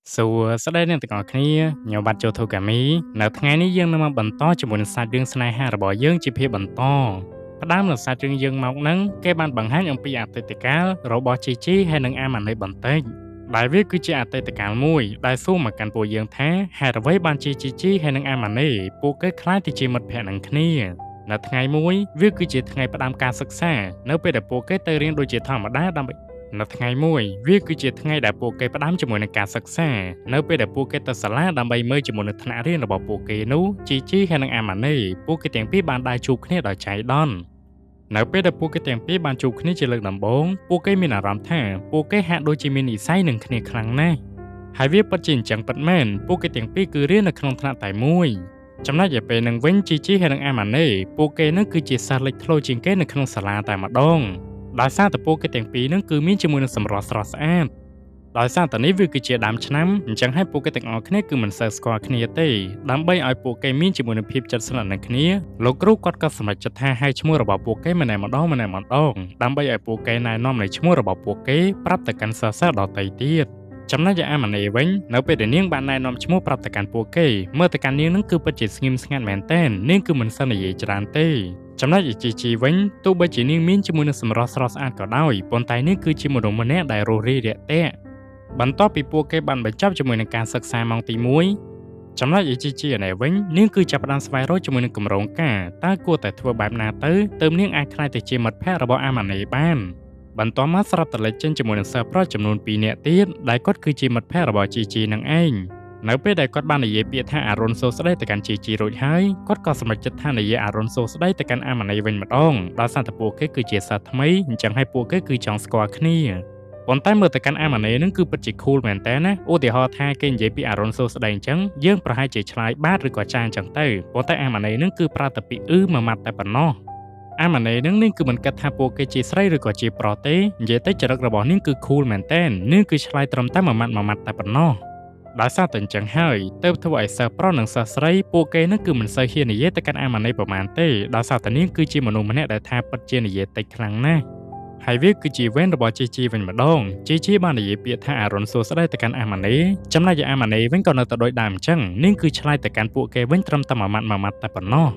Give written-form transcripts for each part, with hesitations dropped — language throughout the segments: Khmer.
សួស្តីអ្នកទាំងអស់គ្នាខ្ញុំបាទចូលធូកាមីនៅថ្ងៃនេះយើងនឹងមកបន្តជាមួយនឹងសាច់រឿងស្នេហារបស់យើងជាភាគបន្តផ្ដើមនៅសាច់រឿងយើងមកហ្នឹងគេបានបង្ហាញអំពីអតីតកាលរបស់ជីជីហើយនិងអាម៉ាណេបន្តិចដែលវាគឺជាអតីតកាលមួយដែលសួរមកកាន់ពួកយើងថាហេតុអ្វីបានជាជីជីហើយនិងអាម៉ាណេពួកគេខ្លាចទៅជាមិត្តភក្តិនឹងគ្នានៅថ្ងៃមួយវាគឺជាថ្ងៃផ្ដើមការសិក្សានៅពេលដែលពួកគេទៅរៀនដូចជាធម្មតាដើម្បីនៅថ្ងៃមួយវាគឺជាថ្ងៃដែលពួកគេផ្ដើមជាមួយនឹងការសិក្សានៅពេលដែលពួកគេទៅសាលាដើម្បីមើលជាមួយនឹងថ្នាក់រៀនរបស់ពួកគេនោះជីជីហើយនិងអាម៉ាណេពួកគេទាំងពីរបានដើរជួបគ្នាដោយចៃដន្យនៅពេលដែលពួកគេទាំងពីរបានជួបគ្នាជាលើកដំបូងពួកគេមានអារម្មណ៍ថាពួកគេហាក់ដូចជាមាននិស្ស័យនឹងគ្នាខ្លាំងណាស់ហើយវាពិតជាអញ្ចឹងពិតមែនពួកគេទាំងពីរគឺរៀននៅក្នុងថ្នាក់តែមួយចំណែកឯពេលនឹងវិញជីជីហើយនិងអាម៉ាណេពួកគេនឹងគឺជាសិស្សលេចធ្លោជាងគេនៅក្នុងសាលាតែម្ដងដោយសារតែពួកគេទាំងពីរនឹងគឺមានជាមួយនឹងសម្រស់ស្រស់ស្អាតដោយសារតែនេះវាគឺជាដើមឆ្នាំអញ្ចឹងហើយពួកគេទាំងអស់គ្នាគឺមិនសូវស្គាល់គ្នាទេដើម្បីឲ្យពួកគេមានជាមួយនឹងភាពជិតស្និទ្ធនឹងគ្នាលោកគ្រូគាត់ក៏សម្រេចចិត្តថាហៅឈ្មោះរបស់ពួកគេម្នាក់ម្ដងដើម្បីឲ្យពួកគេណែនាំនៃឈ្មោះរបស់ពួកគេប្រាប់ទៅកាន់សិស្សដទៃទៀតចំណែកឯអាម៉ាណេវិញនៅពេលដែលនាងបានណែនាំឈ្មោះប្រាប់ទៅកាន់ពួកគេមើលទៅកាន់នាងនឹងគឺពិតជាស្ងៀមស្ងាត់មែនទែននាងគឺមិនសូវនិយាយច្រើនទេចំណែកឯជីជីវិញទោះបីជានាងមានជាមួយនឹងសម្រស់ស្រស់ស្អាតក៏ដោយប៉ុន្តែនាងគឺជាមនុស្សម្នាក់ដែលរួសរាយរាក់ទាក់បន្ទាប់ពីពួកគេបានបញ្ចប់ជាមួយនឹងការសិក្សាម៉ោងទី1ចំណែកឯជីជីឯនេះវិញនាងគឺចាប់ផ្ដើមស្វែងរកជាមួយនឹងគម្រោងការតើគួរតែធ្វើបែបណាទៅនាងអាចក្លាយទៅជាមិត្តភក្តិរបស់អាម៉ាណេបានបន្ទាប់មកស្រាប់តែលេចចេញជាមួយនឹងសិស្សប្រុសចំនួន2នាក់ទៀតដែលគាត់គឺជាមិត្តភក្តិរបស់ជីជីនឹងឯងនៅពេលដែលគាត់បាននិយាយពាក្យថាអរុណសួស្តីទៅកាន់ជីជីរួចហើយគាត់ក៏សម្រេចចិត្តថានិយាយអរុណសួស្តីទៅកាន់អាម៉ាណេវិញម្ដងដោយសារតែពួកគេគឺជាសិស្សថ្មីអញ្ចឹងហើយពួកគេគឺចង់ស្គាល់គ្នាប៉ុន្តែមើលទៅកាន់អាម៉ាណេនឹងគឺពិតជា cool មែនតើណាឧទាហរណ៍ថាគេនិយាយពីអរុណសួស្តីអញ្ចឹងយើងប្រហែលជាឆ្លើយបាទឬក៏ចាអញ្ចឹងទៅប៉ុន្តែអាម៉ាណេនឹងគឺប្រើតែពាក្យមួយម៉ាត់តែប៉ុណ្ណោះអាម៉ាណេនឹងគឺមិនគិតថាពួកគេជាស្រីឬក៏ជាប្រុសទេនិយាយទៅចរិតរបស់នាងគឺ cool មែនតើនាងគឺឆ្លើយត្រឹមតែមួយម៉ាត់តែប៉ុណ្ណោះដោយសារតែអញ្ចឹងហើយទើបធ្វើឲ្យសិស្សប្រុសនិងសិស្សស្រីពួកគេនឹងគឺមិនសូវហ៊ាននិយាយទៅកាន់អាម៉ាណេប្រហែលទេដោយសារតែនាងគឺជាមនុស្សម្នាក់ដែលថាពិតជានិយាយតិចខ្លាំងណាស់ហើយវាគឺជាវេនរបស់ជីជីវិញម្ដងជីបាននិយាយពាក្យថាអរុណសួស្តីទៅកាន់អាម៉ាណេចំណែកឯអាម៉ាណេវិញក៏នៅតែដូចដើមអញ្ចឹងនាងគឺឆ្លើយទៅកាន់ពួកគេវិញត្រឹមតែមួយម៉ាត់តែប៉ុណ្ណោះ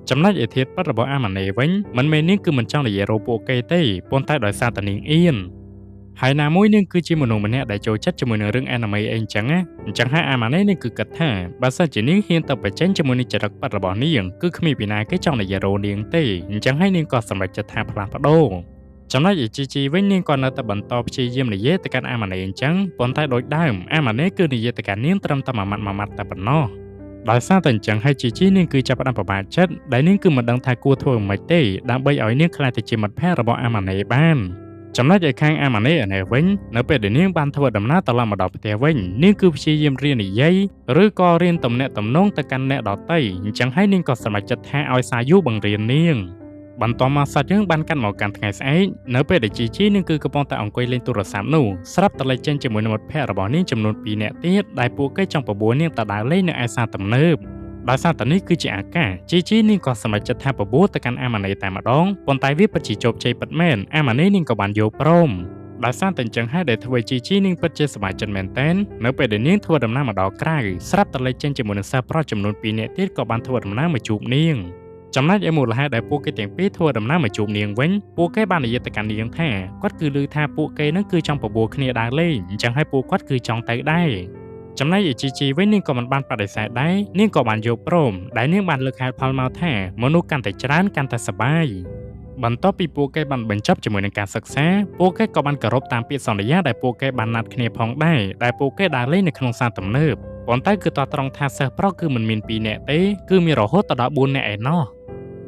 ចំណែកឯធាតុពិតរបស់អាម៉ាណេវិញមិនមែននាងគឺមិនចង់និយាយរកពួកគេទេប៉ុន្តែដោយសារតែនាងអៀនហើយណាមួយនាងគឺជាមនុស្សម្នាក់ដែលចូលចិត្តជាមួយនឹងរឿង anime អីអញ្ចឹងហើយអាម៉ាណេនាងគឺគិតថាបើសិនជានាងហ៊ានទៅប្រជែងជាមួយនឹងចរិតពិតរបស់នាងគឺគ្មានពីណាគេចង់និយាយរកនាងទេអញ្ចឹងហើយនាងក៏សម្រេចចិត្តថាផ្លាស់ប្ដូរចំណែកឯជីវិញនាងក៏នៅតែបន្តព្យាយាមនិយាយទៅកាន់អាម៉ាណេអញ្ចឹងប៉ុន្តែដូចដើមអាម៉ាណេគឺនិយាយទៅកាន់នាងត្រឹមតែមួយម៉ាត់តែប៉ុណ្ណោះដោយសារតែអញ្ចឹងហើយជីនាងគឺចាប់ផ្ដើមប្របាក់ចិត្តដែលនាងគឺមិនដឹងថាគួរធ្វើយ៉ាងម៉េចទេដើម្បីឲ្យនាងក្លាយទៅជាមិត្តភក្តិរបស់អាម៉ាណេបានចំណែកឯខាងអាម៉ាណេឯនេះវិញនៅពេលដែលនាងបានធ្វើដំណើរត្រឡប់មកដល់ផ្ទះវិញនាងគឺព្យាយាមរៀននិយាយឬក៏រៀនទំនាក់ទំនងទៅកាន់អ្នកដទៃអញ្ចឹងហើយនាងក៏សម្រេចចិត្តថាឲ្យសាយូបង្រៀននាងបន្ទាប់មកសាច់រឿងបានកាន់មកកាន់ថ្ងៃស្អែកនៅពេលដែលជីនាងគឺកំពុងតែអង្គុយលេងទូរស័ព្ទនោះស្រាប់តែលេចចេញជាមួយនឹងមិត្តភក្តិរបស់នាងចំនួន2នាក់ទៀតដែលពួកគេចង់បបួលនាងទៅដើរលេងនៅឯសាលទំនើបដោយសារតែនេះគឺជាឱកាសជីនាងក៏សម្រេចចិត្តថាបបួលទៅកាន់អាម៉ាណេតែម្ដងប៉ុន្តែវាពិតជាជោគជ័យពិតមែនអាម៉ាណេនាងក៏បានយល់ព្រមដោយសារតែអញ្ចឹងហើយដែលធ្វើជីនាងពិតជាសប្បាយចិត្តមែនទែននៅពេលដែលនាងធ្វើដំណើរមកដល់ក្រៅស្រាប់តែលេចចេញជាមួយនឹងសិស្សប្រុសចំនួន2នាក់ទៀតក៏បានធ្វើដំណើរមកជួបនាងចំណែកឯមូលហេតុដែលពួកគេទាំងពីរធ្វើដំណើរមកជួបនាងវិញពួកគេបាននិយាយទៅកាន់នាងថាគាត់គឺឮថាពួកគេនឹងគឺចង់បបួលគ្នាដើរលេងអញ្ចឹងហើយពួកគាត់គឺចង់ទៅដែរចំណែកឯជីវិញនាងក៏មិនបានបដិសេធដែរនាងក៏បានយល់ព្រមដែលនាងបានលើកហេតុផលមកថាមនុស្សកាន់តែច្រើនកាន់តែសប្បាយបន្ទាប់ពីពួកគេបានបញ្ចប់ជាមួយនឹងការសិក្សាពួកគេក៏បានគោរពតាមពាក្យសន្យាដែលពួកគេបានណាត់គ្នាផងដែរដែលពួកគេដើរលេងនៅក្នុងសាលទំនើបប៉ុន្តែគឺតោះត្រង់ថាសិស្សប្រុសគឺមិនមាន2នាក់ទេគឺមានរហូតដល់4នាក់ឯណោះ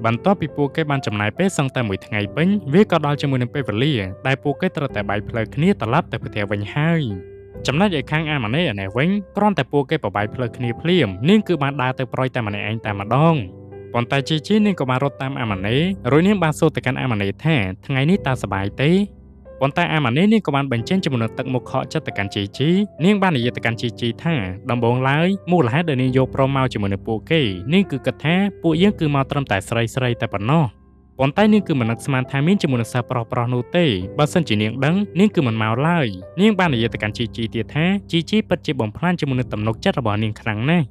បន្ទាប់ពីពួកគេបានចំណាយពេលសឹងតែមួយថ្ងៃពេញវាក៏ដល់ជាមួយនឹងពេលវេលាដែលពួកគេត្រូវតែបែកផ្លូវគ្នាត្រឡប់ទៅផ្ទះវិញហើយចំណែកឯខាងអាម៉ាណេឯនេះវិញគ្រាន់តែពួកគេប្របែកផ្លូវគ្នាភ្លាមនាងគឺបានដើរទៅប្រយតែម្នាក់ឯងតែម្ដងប៉ុន្តែជីនាងក៏បានរត់តាមអាម៉ាណេរួចនាងបានសួរទៅកាន់អាម៉ាណេថាថ្ងៃនេះតើសប្បាយទេប៉ុន្តែអាម៉ាណេនាងក៏បានបញ្ចេញជាមួយនឹងទឹកមុខខកចិត្តទៅកាន់ជីនាងបាននិយាយទៅកាន់ជីថាដំបូងឡើយមូលហេតុដែលនាងយកព្រមមកជាមួយនឹងពួកគេនាងគឺគិតថាពួកយើងគឺមកត្រឹមតែស្រីតែប៉ុណ្ណោះ ប៉ុន្តែនាងគឺមិននឹកស្មានថាមានជាមួយនឹងសិស្សប្រុសៗនោះទេបើសិនជានាងដឹងនាងគឺមិនមកឡើយនាងបាននិយាយទៅកាន់ជីជីទៀតថាជីជីពិតជាបំផ្លាញជាមួយនឹងទំនុកចិត្តរបស់នាងខ្លាំងណាស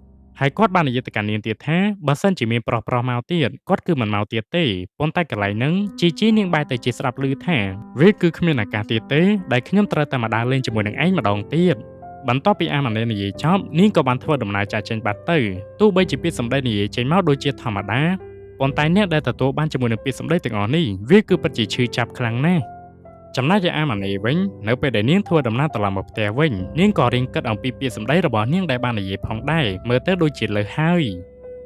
់ហើយគាត់បាននិយាយទៅកាន់នាងទៀតថាបើសិនជាមានប្រុសៗមកទៀតគាត់គឺមិនមកទៀតទេប៉ុន្តែកន្លែងហ្នឹងជីជីនាងបែរទៅជាស្ដាប់ឮថាវាគឺគ្មានឱកាសទៀតទេដែលខ្ញុំត្រូវតែមកដើរលេងជាមួយនឹងឯងម្ដងទៀតបន្ទាប់ពីអាម៉ាណេនិយាយចប់នាងក៏បានធ្វើដំណើរចាកចេញបាត់ទៅទោះបីជាពាក្យសម្ដីនិយាយចេញមកដូចជាធម្មតាប៉ុន្តែអ្នកដែលទទួលបានជាមួយនឹងពាក្យសម្ដីទាំងអស់នេះវាគឺពិតជាឈឺចាប់ខ្លាំងណាស់ចំណែកឯអាម៉ាណេវិញនៅពេលដែលនាងធ្វើដំណើរត្រឡប់មកផ្ទះវិញនាងក៏រៀងគិតអំពីពាក្យសម្ដីរបស់នាងដែលបាននិយាយផងដែរមើលទៅដូចជាលើសហើយ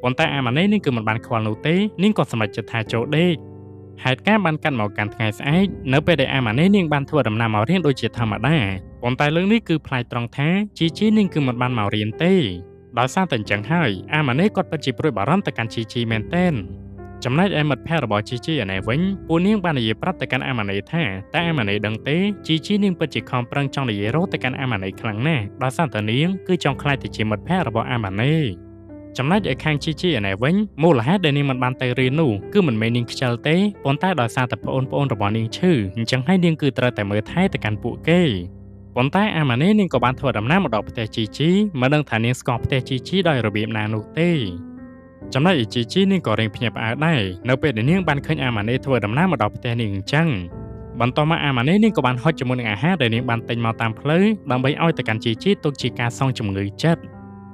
ប៉ុន្តែអាម៉ាណេនាងគឺមិនបានខ្វល់នោះទេនាងក៏សម្រេចចិត្តថាចូលដេកហេតុការណ៍បានកាត់មកកាន់ថ្ងៃស្អែកនៅពេលដែលអាម៉ាណេនាងបានធ្វើដំណើរមករៀនដូចជាធម្មតាប៉ុន្តែរឿងនេះគឺប្លែកត្រង់ថាជីជីនាងគឺមិនបានមករៀនទេដោយសារតែអញ្ចឹងហើយអាម៉ាណេគាត់ពិតជាព្រួយបារម្ភទៅកាន់ជីជីមែនទែនចំណែកឯមិត្តភ័ក្តិរបស់ជីជីឯនេះវិញពួកនាងបាននិយាយប្រាប់ទៅកាន់អាម៉ាណេថាតែអាម៉ាណេដឹងទេជីជីនាងពិតជាខំប្រឹងចង់និយាយរកទៅកាន់អាម៉ាណេខ្លាំងណាស់ដោយសារតែនាងគឺចង់ខ្លាចទៅជាមិត្តភ័ក្តិរបស់អាម៉ាណេចំណែកឯខាងជីជីឯនេះវិញមូលហេតុដែលនាងមិនបានទៅរៀននោះគឺមិនមែននាងខ្ជិលទេប៉ុន្តែដោយសារតែប្អូនរបស់នាងឈឺអញ្ចឹងហើយនាងគឺត្រូវតែមើលថែទៅកាន់ពួកគេប៉ុន្តែអាម៉ាណេនាងក៏បានធ្វើដំណើរមកដល់ផ្ទះជីជីមិនដឹងថានាងស្គាល់ផ្ទះជីជីដោយរបៀបណានោះទេចំណែកឯជីជីនាងក៏រៀងភ្ញាក់ផ្អើលដែរនៅពេលដែលនាងបានឃើញអាម៉ាណេធ្វើដំណើរមកដល់ផ្ទះនាងអញ្ចឹងបន្ទាប់មកអាម៉ាណេនាងក៏បានហុចជាមួយនឹងអាហារដែលនាងបានទិញមកតាមផ្លូវដើម្បីឲ្យទៅកាន់ជីជីទុកជាការសងជំងឺចិត្ត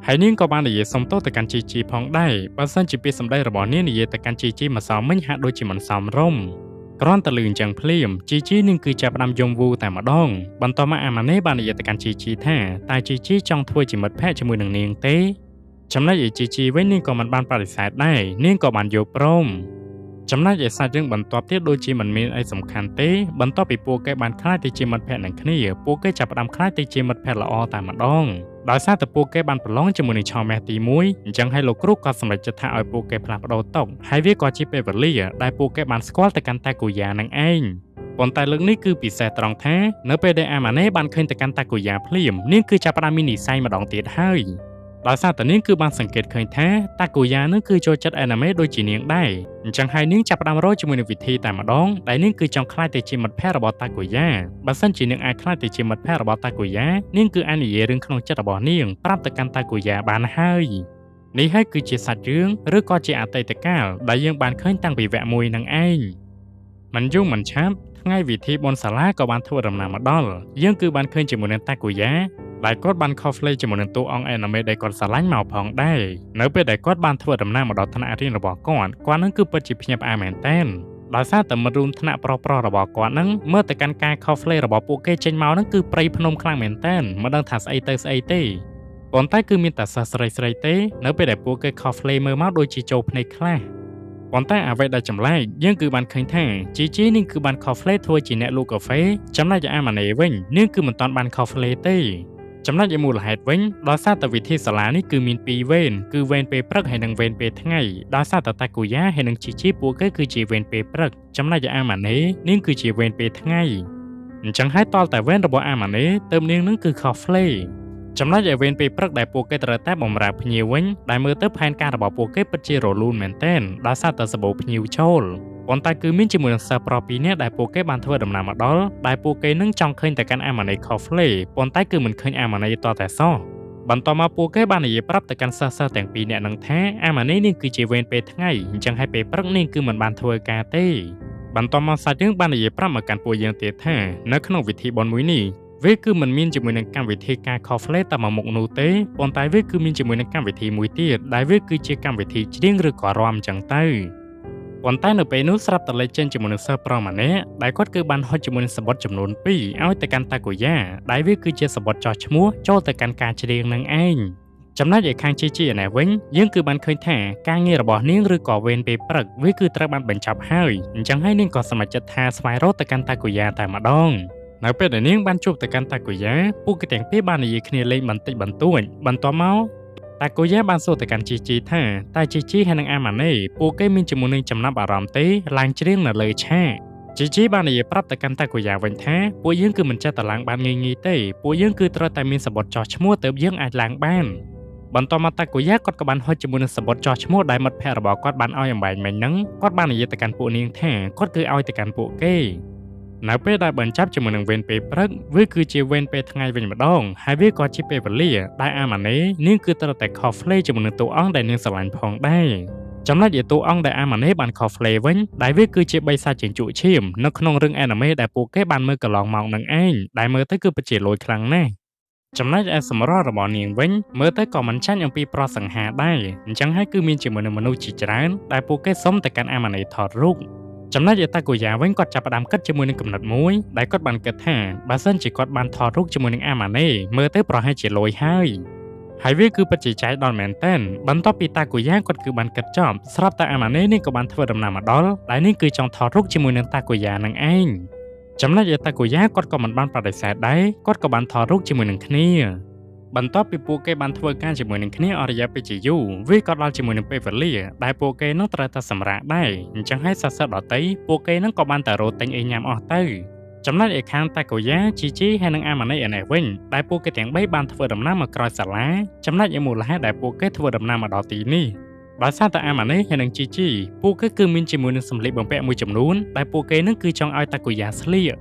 ហើយនាងក៏បាននិយាយសុំទោសទៅកាន់ជីជីផងដែរបើសិនជាពាក្យសម្ដីរបស់នាងនិយាយទៅកាន់ជីជីម្សិលមិញហាក់ដូចជាមិនសមរម្យគ្រាន់តែឮអញ្ចឹងភ្លាមជីជីនាងគឺចាប់ផ្ដើមយំវូតែម្ដងបន្ទាប់មកអាម៉ាណេបាននិយាយទៅកាន់ជីជីថាតើជីជីចង់ធ្វើជាមិត្តភក្តិជាមួយនឹងនាងទេចំណែកឯជីជីវិញនាងក៏មិនបានបដិសេធដែរនាងក៏បានយល់ព្រមចំណែកឯសាច់រឿងបន្ទាប់ទៀតដូចជាមិនមានអីសំខាន់ទេបន្ទាប់ពីពួកគេបានខ្លាចទៅជាមិត្តភក្តិនឹងគ្នាពួកគេចាប់ផ្ដើមខ្លាចទៅជាមិត្តភក្តិល្អតែម្ដងដោយសារតែពួកគេបានប្រឡងជាមួយនឹងឆោម៉ែទី1អញ្ចឹងហើយលោកគ្រូក៏សម្រេចចិត្តថាឲ្យពួកគេផ្លាស់ប្ដូរតុហើយវាក៏ជាពេលវេលាដែលពួកគេបានស្គាល់ទៅកាន់តាគូយ៉ានឹងឯងប៉ុន្តែលើកនេះគឺពិសេសត្រង់ថានៅពេលដែលអាម៉ាណេបានឃើញទៅកាន់តាគូយ៉ាភ្លាមនាងគឺចាប់ផ្ដើមមាននិស្ស័យម្ដងទៀតហើយដោយសារតែនាងគឺបានសង្កេតឃើញថាតាគូយ៉ានឹងគឺចូលចិត្តអេនីមេដូចជានាងដែរអញ្ចឹងហើយនាងចាប់ផ្ដើមរកជាមួយនឹងវិធីតែម្ដងដែលនាងគឺចង់ខ្លាចទៅជាមិត្តភក្តិរបស់តាគូយ៉ាបើសិនជានាងអាចខ្លាចទៅជាមិត្តភក្តិរបស់តាគូយ៉ានាងគឺអាចនិយាយរឿងក្នុងចិត្តរបស់នាងប្រាប់ទៅកាន់តាគូយ៉ាបានហើយនេះហើយគឺជាសាច់រឿងឬក៏ជាអតីតកាលដែលយើងបានឃើញតាំងពីវគ្គ1នឹងឯងមិនយូរមិនឆាប់ថ្ងៃវិធីបុណ្យសាលាក៏បានធ្វើដំណើរមកដល់យើងគឺបានឃើញជាមួយនឹងតាគូយ៉ាដែលគាត់បាន cosplay ជាមួយនឹងតួអង្គ anime ដែលគាត់ស្រឡាញ់មកផងដែរនៅពេលដែលគាត់បានធ្វើដំណើរមកដល់ថ្នាក់រៀនរបស់គាត់នឹងគឺពិតជាភ្ញាក់ផ្អើលមែនទែនដោយសារតែមិត្តរួមថ្នាក់ប្រុសៗរបស់គាត់នឹងមើលទៅកាន់ការ cosplay របស់ពួកគេចេញមកនឹងគឺព្រៃភ្នំខ្លាំងមែនទែនមិនដឹងថាស្អីទៅស្អីទេប៉ុន្តែគឺមានតែសិស្សស្រីៗទេនៅពេលដែលពួកគេ cosplay មើលមកដូចជាចូលភ្នែកខ្លះប៉ុន្តែអ្វីដែលចម្លែកយើងគឺបានឃើញថាជីជីនាងគឺបាន cosplay ធ្វើជាអ្នកលក់កាហ្វេចំណែកឯអាម៉ាណេវិញនាងគឺមិនទាន់បាន cosplay ទេចំណែកឯមូលហេតុវិញដោយសារតែវិធីសាលានេះគឺមាន2វេនគឺវេនពេលព្រឹកហើយនិងវេនពេលថ្ងៃដោយសារតែតាគូយ៉ាហើយនិងជីជីពួកគេគឺជាវេនពេលព្រឹកចំណែកឯអាម៉ាណេនាងគឺជាវេនពេលថ្ងៃអញ្ចឹងហើយតលតែវេនរបស់អាម៉ាណេទៅនាងនឹងគឺ cosplay ចំណែកឯវេនពេលព្រឹកដែលពួកគេត្រូវតែបម្រើភ្ញៀវវិញដែលមើលទៅផែនការរបស់ពួកគេពិតជារលូនមែនទែនដោយសារតែសម្បូរភ្ញៀវចូលប៉ុន្តែគឺមានជាមួយនឹងសិស្សប្រុស2នាក់ដែលពួកគេបានធ្វើដំណើរមកដល់ដែលពួកគេនឹងចង់ឃើញតែកាន់អាម៉ាណេ cosplay ប៉ុន្តែគឺមិនឃើញអាម៉ាណេតតែសោះបន្ទាប់មកពួកគេបាននិយាយប្រាប់ទៅកាន់សិស្សទាំង2នាក់នឹងថាអាម៉ាណេនេះគឺជាវេនពេលថ្ងៃអញ្ចឹងហើយពេលព្រឹកនេះគឺមិនបានធ្វើការទេបន្ទាប់មកសាច់រឿងបាននិយាយប្រាប់មកកាន់ពួកយើងទៀតថានៅក្នុងវិធីបុណ្យមួយនេះវាគឺមិនមានជាមួយនឹងកម្មវិធីការ cosplay តែមួយមុខនោះទេប៉ុន្តែវាគឺមានជាមួយនឹងកម្មវិធីមួយទៀតដែលវាគឺជាកម្មវិធីច្រៀងឬក៏រាំអញ្ចឹងទៅប៉ុន្តែនៅពេលនោះស្រាប់តែលេចចេញជាមួយនឹងសិស្សប្រុសម្នាក់ដែលគាត់គឺបានហុចជាមួយនឹងសំបុត្រចំនួន2ឲ្យទៅកាន់តាគូយ៉ាដែលវាគឺជាសំបុត្រចោះឈ្មោះចូលទៅកាន់ការច្រៀងនឹងឯងចំណែកឯខាងជីជីឯនេះវិញយើងគឺបានឃើញថាការងាររបស់នាងឬក៏វេនពេលព្រឹកវាគឺត្រូវបានបញ្ចប់ហើយអញ្ចឹងហើយនាងក៏សម្រេចចិត្តថាស្វែងរកទៅកាន់តាគូយ៉ាតែម្ដងនៅពេលដែលនាងបានជួបទៅកាន់តាគូយ៉ាពួកគេទាំងពីរបាននិយាយគ្នាលេងបន្តិចបន្តួចបន្ទាប់មកតាគូយ៉ាបានសួរទៅកាន់ជីជីថាតើជីជីហើយនឹងអាម៉ាណេពួកគេមានជាមួយនឹងចំណាប់អារម្មណ៍ទេឡើងច្រៀងនៅលើឆាកជីជីបាននិយាយប្រាប់ទៅកាន់តាគូយ៉ាវិញថាពួកយើងគឺមិនចេះតែឡើងបានងាយៗទេពួកយើងគឺត្រូវតែមានសម្បត្តិចោះឈ្មោះទើបយើងអាចឡើងបាន បន្ទាប់មកតាគូយ៉ាគាត់ក៏បានហុចជាមួយនឹងសបុតចោះឈ្មោះដែលមិត្តភក្តិរបស់គាត់បានឲ្យអំបែងមិញហ្នឹងគាត់បាននិយាយទៅកាន់ពួកនាងថាគាត់គឺឲ្យទៅកាន់ពួកគេនៅពេលដែលបញ្ចប់ជាមួយនឹងវេនពេលព្រឹកវាគឺជាវេនពេលថ្ងៃវិញម្ដងហើយវាក៏ជាពេលវេលាដែលអាម៉ាណេនាងគឺត្រូវតែខុសហ្វ្លេជាមួយនឹងតួអង្គដែលនាងស្រឡាញ់ផងដែរចំណែកឯតួអង្គដែលអាម៉ាណេបានខុសហ្វ្លេវិញដែលវាគឺជាបិសាចជញ្ជក់ឈាមនៅក្នុងរឿងអេនីមេដែលពួកគេបានមើលកន្លងមកនឹងឯងដែលមើលទៅគឺពិតជាលួចខ្លាំងណាស់ចំណែកឯសម្រស់របស់នាងវិញមើលទៅក៏មិនចាញ់អំពីប្រសង្ហាដែរអញ្ចឹងហើយគឺមានជាមួយនឹងមនុស្សជាច្រើនដែលពួកគេសុំទៅកាន់អាម៉ាណេថតរូបចំណែកឯតាគូយ៉ាវិញគាត់ចាប់ផ្ដើមគិតជាមួយនឹងគំនិតមួយដែលគាត់បានគិតថាបើសិនជាគាត់បានថតរូបជាមួយនឹងអាម៉ាណេមើលទៅប្រហែលជាលយហើយវាគឺពិតជាចៃដន្យមែនទែនបន្ទាប់ពីតាគូយ៉ាគាត់គឺបានគិតចប់ស្រាប់តែអាម៉ាណេនាងក៏បានធ្វើដំណើរមកដល់ដែលនាងគឺចង់ថតរូបជាមួយនឹងតាគូយ៉ានឹងឯងចំណែកឯតាគូយ៉ាគាត់ក៏មិនបានបដិសេធដែរគាត់ក៏បានថតរូបជាមួយនឹងគ្នាបន្ទាប់ពីពួកគេបានធ្វើការជាមួយនឹងគ្នាអស់រយៈពេលជាយូរវាក៏ដល់ជាមួយនឹងពេលវេលាដែលពួកគេនឹងត្រូវតែសម្រាកដែរអញ្ចឹងហើយសិស្សដទៃពួកគេនឹងក៏បានតែរត់ទិញអីញ៉ាំអស់ទៅចំណែកឯខាងតាកូយ៉ាជីហើយនិងអាម៉ាណេឯនេះវិញដែលពួកគេទាំង3បានធ្វើដំណើរមកក្រោយសាលាចំណែកឯមូលហេតុដែលពួកគេធ្វើដំណើរមកដល់ទីនេះបើសារតែអាម៉ាណេហើយនិងជីពួកគេគឺមានជាមួយនឹងសម្លៀកបំពាក់មួយចំនួនដែលពួកគេនឹងគឺចង់ឲ្យតាកូយ៉ាស្លៀក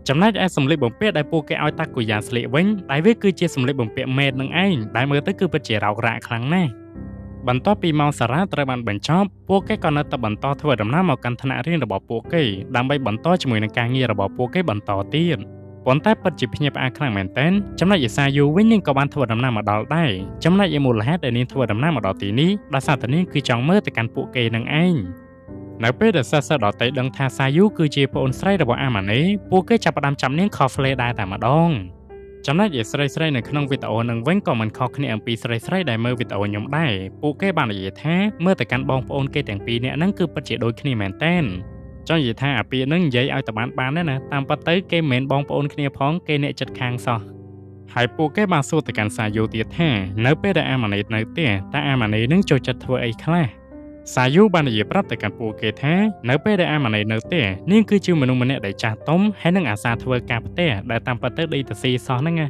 ចំណែកឯសម្លៀកបំពាក់ដែលពួកគេឲ្យតាកូយ៉ាស្លៀកវិញដែលវាគឺជាសម្លៀកបំពាក់មេតនឹងឯងដែលមើលទៅគឺពិតជារោករាក់ខ្លាំងណាស់បន្ទាប់ពីម៉ោងសារ៉ាត្រូវបានបញ្ចប់ពួកគេក៏នៅតែបន្តធ្វើដំណើរមកកាន់ថ្នាក់រៀនរបស់ពួកគេដើម្បីបន្តជាមួយនឹងការងាររបស់ពួកគេបន្តទៀតប៉ុន្តែពិតជាភ្ញាក់ផ្អើលខ្លាំងមែនទែនចំណែកឯសាយូវិញនាងក៏បានធ្វើដំណើរមកដល់ដែរចំណែកឯមូលហេតុដែលនាងធ្វើដំណើរមកដល់ទីនេះដោយសារតែនាងគឺចង់មើលទៅកាន់ពួកគេនឹងឯងនៅពេលដែលសិស្សដទៃដឹងថាសាយូគឺជាប្អូនស្រីរបស់អាម៉ាណេពួកគេចាប់ផ្ដើមចាប់នាងខុសហ្វ្លេដែរតែម្ដងចំណែកឯស្រីៗនៅក្នុងវីដេអូនឹងវិញក៏មិនខុសគ្នាអំពីស្រីៗដែលមើលវីដេអូខ្ញុំដែរពួកគេបាននិយាយថាមើលទៅកាន់បងប្អូនគេទាំងពីរនាក់ហ្នឹងគឺពិតជាដូចគ្នាមែនទែនចង់និយាយថាអាពាក្យហ្នឹងនិយាយឲ្យតែបានដែរណាតាមពិតទៅគេមិនមែនបងប្អូនគ្នាផងគេអ្នកចិត្តខាងសោះហើយពួកគេបានសួរទៅកាន់សាយូទៀតថានៅពេលដែលអាម៉ាណេនៅផ្ទះតើអាម៉ាណេនឹងចូលចិត្តធ្វើអីខ្លះសាយូបាននិយាយប្រាប់ទៅកាន់ពួកគេថានៅពេលដែលអាម៉ាណេនៅផ្ទះនាងគឺជាមនុស្សម្នាក់ដែលចាស់ទុំហើយនឹងអាសាធ្វើការផ្ទះដែលតាមពិតទៅដីទៅស៊ីសោះហ្នឹងណា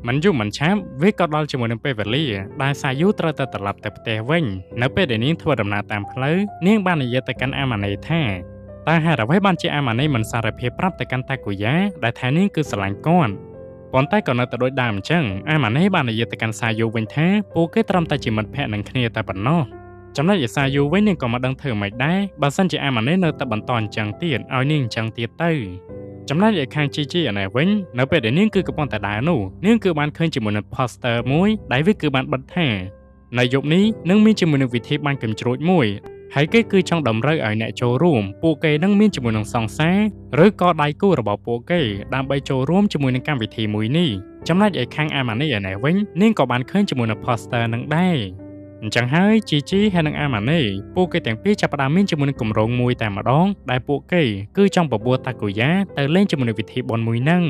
មិនយូរមិនឆាប់វាក៏ដល់ជាមួយនឹងពេលវេលាដែលសាយូត្រូវតែត្រឡប់ទៅផ្ទះវិញនៅពេលដែលនាងធ្វើដំណើរតាមផ្លូវនាងបាននិយាយទៅកាន់អាម៉ាណេថាតើហេតុអ្វីបានជាអាម៉ាណេមិនសារភាពប្រាប់ទៅកាន់តាកូយ៉ាដែលថានាងគឺស្រឡាញ់គាត់ប៉ុន្តែក៏នៅតែដូចដើមអញ្ចឹងអាម៉ាណេបាននិយាយទៅកាន់សាយូវិញថាពួកគេត្រឹមតែជាមិត្តភក្តិនឹងគ្នាតែប៉ុណ្ណោះចំណែកឯសាយូវិញនាងក៏មិនដឹងធ្វើម៉េចដែរបើសិនជាអាម៉ាណេនៅតែបន្តអញ្ចឹងទៀតឲ្យនាងអញ្ចឹងទៀតទៅចំណែកឯខាងជីអានេះវិញនៅពេលដែលនាងគឺកំពុងតែដើរនោះនាងគឺបានឃើញជាមួយនឹង poster មួយដែលវាគឺបានបិទថានៅយប់នេះនឹងមានជាមួយនឹងវិធីបាញ់កញ្ជ្រួចមួយហើយគេគឺចង់តម្រូវឲ្យអ្នកចូលរួមពួកគេនឹងមានជាមួយនឹងសង្សារឬក៏ដៃគូរបស់ពួកគេដើម្បីចូលរួមជាមួយនឹងកម្មវិធីមួយនេះចំណែកឯខាងអាម៉ាណេនេះវិញនាងក៏បានឃើញជាមួយនឹង poster នឹងដែរអញ្ចឹងហើយជីហើយនិងអាម៉ាណេពួកគេទាំងពីរចាប់ផ្ដើមមានជាមួយនឹងគម្រោងមួយតែម្ដងដែលពួកគេគឺចង់បបួលតាកូយ៉ាទៅលេងជាមួយនឹងវិធីបុណ្យមួយហ្នឹង